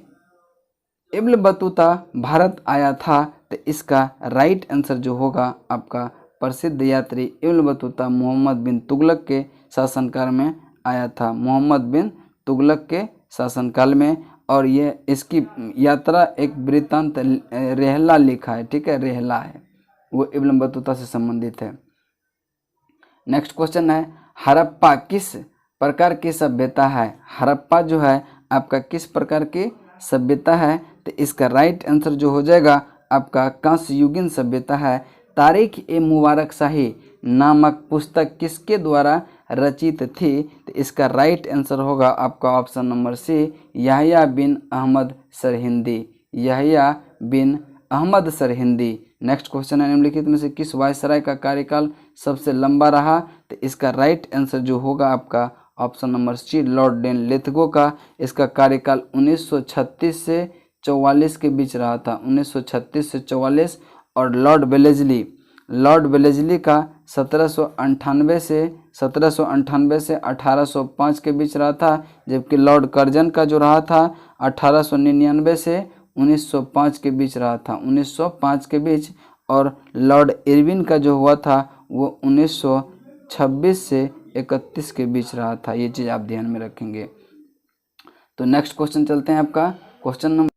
इब्न बतूता भारत आया था? तो इसका राइट आंसर जो होगा आपका प्रसिद्ध यात्री इब्न बतूता मोहम्मद बिन तुगलक के शासनकाल में आया था। मोहम्मद बिन तुगलक के शासनकाल में, और ये इसकी यात्रा एक वृत्तांत रेहला लिखा है। ठीक है, रेहला है, वो इब्न बतूता से संबंधित है। नेक्स्ट क्वेश्चन है, हड़प्पा किस प्रकार की सभ्यता है? हड़प्पा जो है आपका किस प्रकार की सभ्यता है? तो इसका राइट आंसर जो हो जाएगा आपका कांस्ययुगीन सभ्यता है। तारीख ए मुबारक शाही नामक पुस्तक किसके द्वारा रचित थी? तो इसका राइट आंसर होगा आपका ऑप्शन नंबर सी याह्या बिन अहमद सरहिंदी। याह्या बिन अहमद सरहिंदी। नेक्स्ट क्वेश्चन है, निम्नलिखित में से किस वायसराय का कार्यकाल सबसे लंबा रहा? तो इसका राइट आंसर जो होगा आपका option number C Lord Linlithgow का। इसका कार्यकाल 1936 से 44 के बीच रहा था, 1936 से 44। और लॉर्ड वेलेजली का 1798 से 1805 के बीच रहा था, जबकि लॉर्ड कर्जन का जो रहा था 1899 से 1905 के बीच रहा था, 1905 के बीच। और लॉर्ड इरविन का जो हुआ था वो 1926 से 31 के बीच रहा था। ये चीज़ आप ध्यान में रखेंगे। तो नेक्स्ट क्वेश्चन चलते हैं आपका क्वेश्चन नंबर।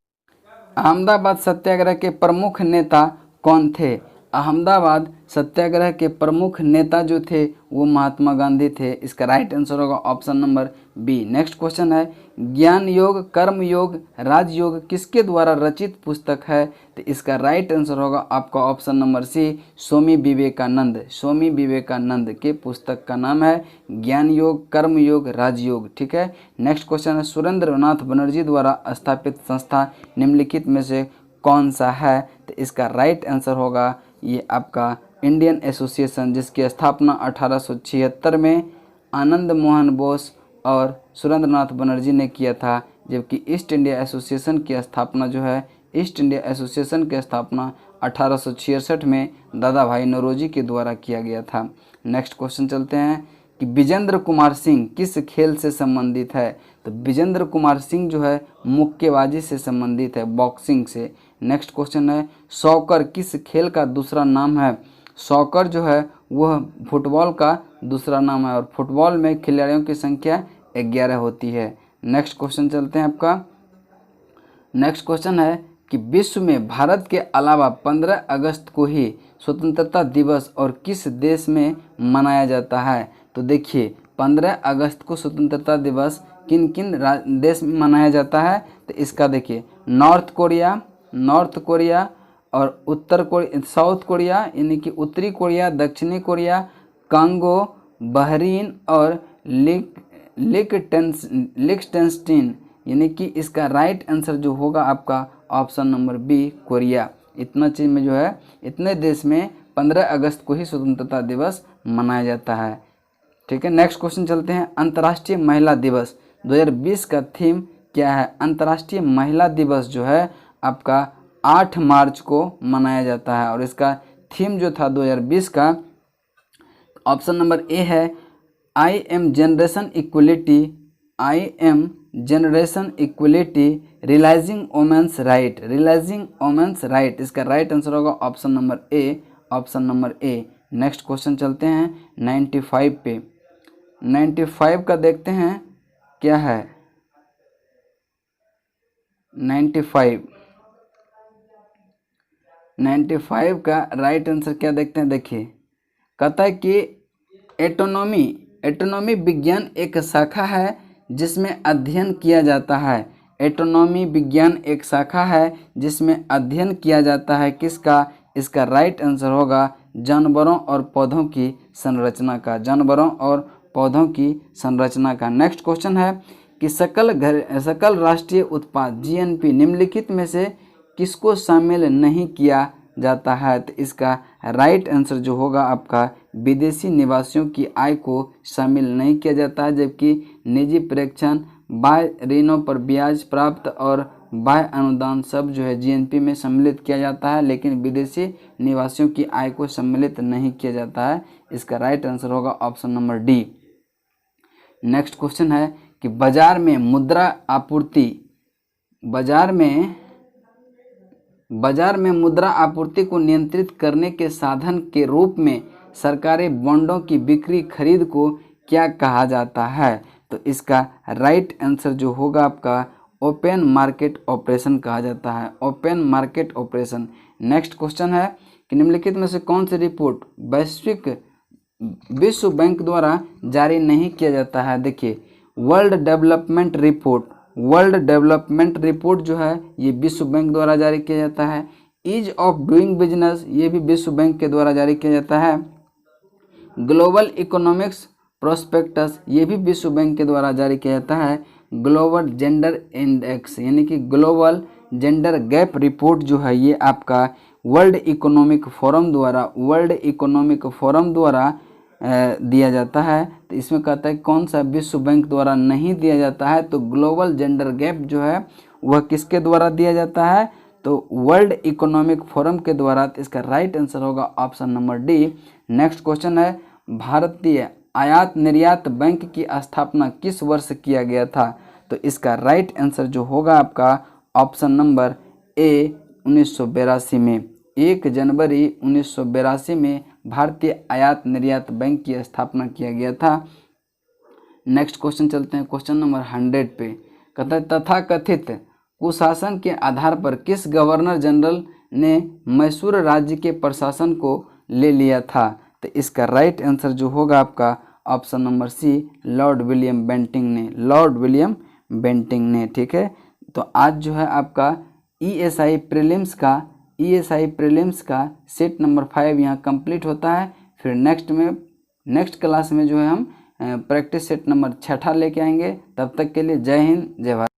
अहमदाबाद सत्याग्रह के प्रमुख नेता कौन थे? अहमदाबाद सत्याग्रह के प्रमुख नेता जो थे वो महात्मा गांधी थे। इसका राइट आंसर होगा option number B. Next question है, ज्ञान योग, कर्म योग, राजयोग किसके द्वारा रचित पुस्तक है? तो इसका राइट आंसर होगा आपका ऑप्शन नंबर सी स्वामी विवेकानंद। स्वामी विवेकानंद के पुस्तक का नाम है ज्ञान योग, कर्म योग, राजयोग। ठीक है, नेक्स्ट क्वेश्चन है, सुरेंद्र नाथ बनर्जी द्वारा स्थापित संस्था निम्नलिखित में से कौन सा है? तो इसका राइट आंसर होगा ये आपका इंडियन एसोसिएशन, जिसकी स्थापना 1876 में आनंद मोहन बोस और सुरेंद्र नाथ बनर्जी ने किया था। जबकि ईस्ट इंडिया एसोसिएशन की स्थापना जो है, ईस्ट इंडिया एसोसिएशन की स्थापना 1866 में दादा भाई नौरोजी के द्वारा किया गया था। नेक्स्ट क्वेश्चन चलते हैं कि विजेंद्र कुमार सिंह किस खेल से संबंधित है? तो विजेंद्र कुमार सिंह जो है मुक्केबाजी से संबंधित है, बॉक्सिंग से। नेक्स्ट क्वेश्चन है, सॉकर किस खेल का दूसरा नाम है? सॉकर जो है वह फुटबॉल का दूसरा नाम है, और फुटबॉल में खिलाड़ियों की संख्या 11 होती है। नेक्स्ट क्वेश्चन चलते हैं आपका। नेक्स्ट क्वेश्चन है कि विश्व में भारत के अलावा 15 अगस्त को ही स्वतंत्रता दिवस और किस देश में मनाया जाता है? तो देखिए 15 अगस्त को स्वतंत्रता दिवस किन किन देश में मनाया जाता है? तो इसका देखिए नॉर्थ कोरिया और साउथ कोरिया यानी कि उत्तरी कोरिया, दक्षिणी कोरिया, कांगो, बहरीन और लिechtenstein, यानी कि इसका राइट आंसर जो होगा आपका ऑप्शन नंबर बी कोरिया। इतना चीज़ में जो है, इतने देश में 15 अगस्त को ही स्वतंत्रता दिवस मनाया जाता है। ठीक है, नेक्स्ट क्वेश्चन चलते हैं। अंतर्राष्ट्रीय महिला दिवस 2020 का थीम क्या है? अंतर्राष्ट्रीय महिला दिवस जो है आपका 8 मार्च को मनाया जाता है और इसका थीम जो था 2020 का, ऑप्शन नंबर ए है I am generation equality, I am generation equality, realising women's right, realising women's right. इसका राइट आंसर होगा option number A, option number A. Next question चलते हैं 95 पे। 95 का देखते हैं क्या है। 95 का राइट आंसर क्या देखते हैं, देखिए कहता है कि एटोनॉमी विज्ञान एक शाखा है जिसमें अध्ययन किया जाता है। एटोनॉमी विज्ञान एक शाखा है जिसमें अध्ययन किया जाता है किसका? इसका राइट आंसर होगा जानवरों और पौधों की संरचना का, जानवरों और पौधों की संरचना का। नेक्स्ट क्वेश्चन है कि सकल राष्ट्रीय उत्पाद जीएनपी निम्नलिखित में से किसको शामिल नहीं किया जाता है? तो इसका राइट आंसर जो होगा आपका विदेशी निवासियों की आय को शामिल नहीं किया जाता है, जबकि निजी प्रेक्षण, बाह्य ऋणों पर ब्याज प्राप्त और बाह्य अनुदान सब जो है जीएनपी में सम्मिलित किया जाता है, लेकिन विदेशी निवासियों की आय को सम्मिलित नहीं किया जाता है। इसका राइट आंसर होगा option number D. Next question है कि बाजार में मुद्रा आपूर्ति को नियंत्रित करने के साधन के रूप में सरकारी बॉन्डों की बिक्री खरीद को क्या कहा जाता है? तो इसका राइट आंसर जो होगा आपका ओपन मार्केट ऑपरेशन कहा जाता है, open market operation. Next question है कि निम्नलिखित में से कौन सी रिपोर्ट विश्व बैंक द्वारा जारी नहीं किया जाता है? देखिए वर्ल्ड डेवलपमेंट रिपोर्ट जो है ये विश्व बैंक द्वारा जारी किया जाता है। ईज ऑफ डूइंग बिजनेस ये भी विश्व बैंक के द्वारा जारी किया जाता है। ग्लोबल इकोनॉमिक्स प्रोस्पेक्टस ये भी विश्व बैंक के द्वारा जारी किया जाता है। ग्लोबल जेंडर इंडेक्स यानी कि ग्लोबल जेंडर गैप रिपोर्ट जो है ये आपका वर्ल्ड इकोनॉमिक फोरम द्वारा दिया जाता है। तो इसमें कहता है कौन सा विश्व बैंक द्वारा नहीं दिया जाता है? तो ग्लोबल जेंडर गैप जो है वह किसके द्वारा दिया जाता है? तो वर्ल्ड इकोनॉमिक फोरम के द्वारा। तो इसका राइट आंसर होगा option number D. Next question है भारतीय आयात निर्यात बैंक की स्थापना किस वर्ष किया गया था? तो इसका राइट आंसर जो होगा आपका ऑप्शन नंबर ए 1982 में, 1 जनवरी 1982 में भारतीय आयात निर्यात बैंक की स्थापना किया गया था। नेक्स्ट क्वेश्चन चलते हैं क्वेश्चन नंबर 100 पे। कहता है तथाकथित कुशासन के आधार पर किस गवर्नर जनरल ने मैसूर राज्य के प्रशासन को ले लिया था? तो इसका राइट आंसर जो होगा आपका option number C Lord William Bentinck ने। ठीक है, तो आज जो है आपका ईएसआई प्रीलिम्स का सेट नंबर 5 यहाँ कंप्लीट होता है। फिर नेक्स्ट क्लास में जो है हम प्रैक्टिस सेट नंबर 6 लेके आएंगे। तब तक के लिए जय हिंद, जय भारत।